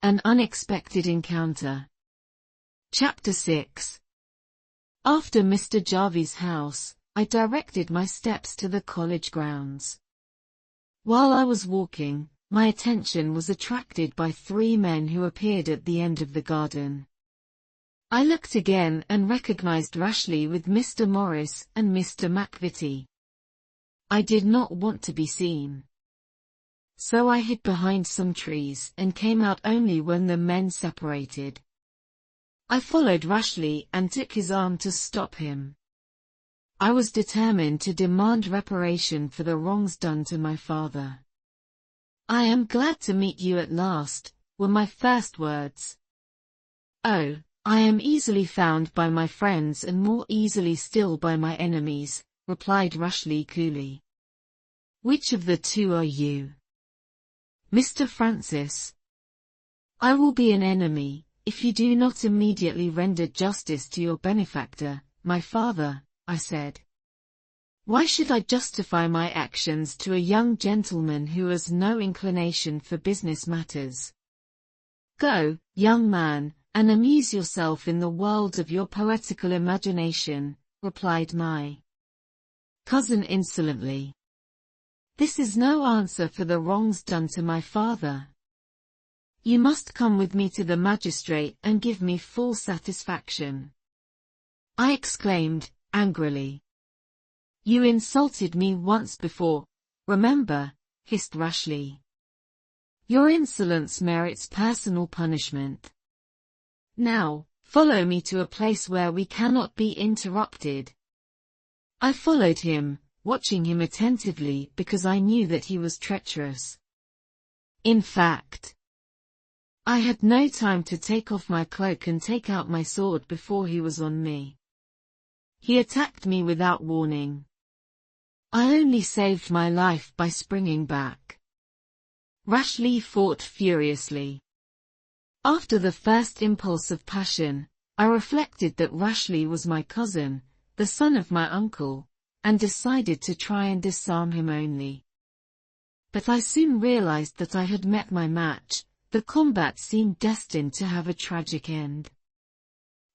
An unexpected encounter. Chapter 6. After Mr. Jarvie's house, I directed my steps to the college grounds. While I was walking, my attention was attracted by 3 men who appeared at the end of the garden. I looked again and recognized Rashleigh with Mr. Morris and Mr. McVitie. I did not want to be seen. So I hid behind some trees and came out only when the men separated. I followed Rashleigh and took his arm to stop him. I was determined to demand reparation for the wrongs done to my father. "I am glad to meet you at last," were my first words. "Oh, I am easily found by my friends and more easily still by my enemies," replied Rashleigh coolly. "Which of the 2 are you?" "Mr. Francis." "I will be an enemy, if you do not immediately render justice to your benefactor, my father," I said. "Why should I justify my actions to a young gentleman who has no inclination for business matters? Go, young man, and amuse yourself in the world of your poetical imagination," replied my cousin insolently. "This is no answer for the wrongs done to my father. You must come with me to the magistrate and give me full satisfaction," I exclaimed, angrily. "You insulted me once before, remember," hissed Rashleigh. "Your insolence merits personal punishment. Now, follow me to a place where we cannot be interrupted." I followed him, watching him attentively because I knew that he was treacherous. In fact, I had no time to take off my cloak and take out my sword before he was on me. He attacked me without warning. I only saved my life by springing back. Rashleigh fought furiously. After the first impulse of passion, I reflected that Rashleigh was my cousin, the son of my uncle, and decided to try and disarm him only. But I soon realized that I had met my match. The combat seemed destined to have a tragic end.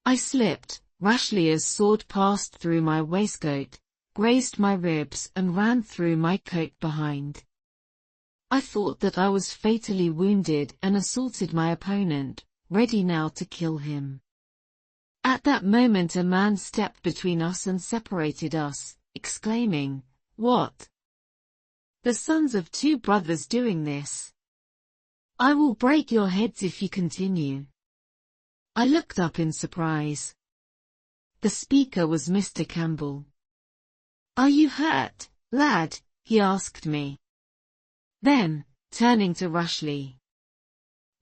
I slipped, Rashleigh's sword passed through my waistcoat, grazed my ribs and ran through my coat behind. I thought that I was fatally wounded and assaulted my opponent, ready now to kill him. At that moment a man stepped between us and separated us, exclaiming, "What? The sons of 2 brothers doing this? I will break your heads if you continue." I looked up in surprise. The speaker was Mr. Campbell. "Are you hurt, lad?" he asked me. Then, turning to Rashleigh,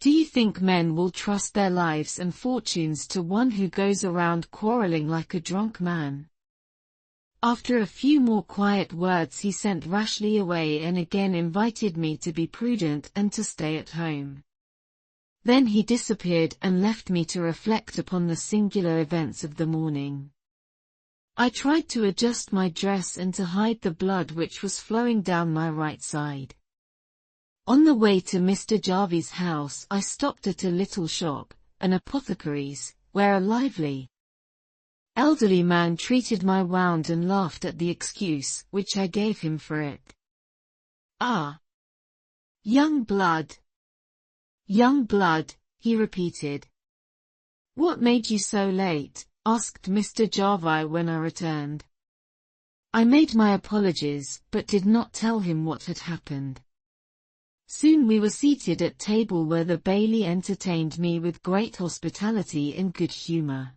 "Do you think men will trust their lives and fortunes to one who goes around quarreling like a drunk man?" After a few more quiet words he sent Rashleigh away and again invited me to be prudent and to stay at home. Then he disappeared and left me to reflect upon the singular events of the morning. I tried to adjust my dress and to hide the blood which was flowing down my right side. On the way to Mr. Jarvie's house I stopped at a little shop, an apothecary's, where a lively, elderly man treated my wound and laughed at the excuse which I gave him for it. "Ah! Young blood! Young blood," he repeated. "What made you so late?" asked Mr. Jarvie when I returned. I made my apologies, but did not tell him what had happened. Soon we were seated at table where the baillie entertained me with great hospitality and good humour.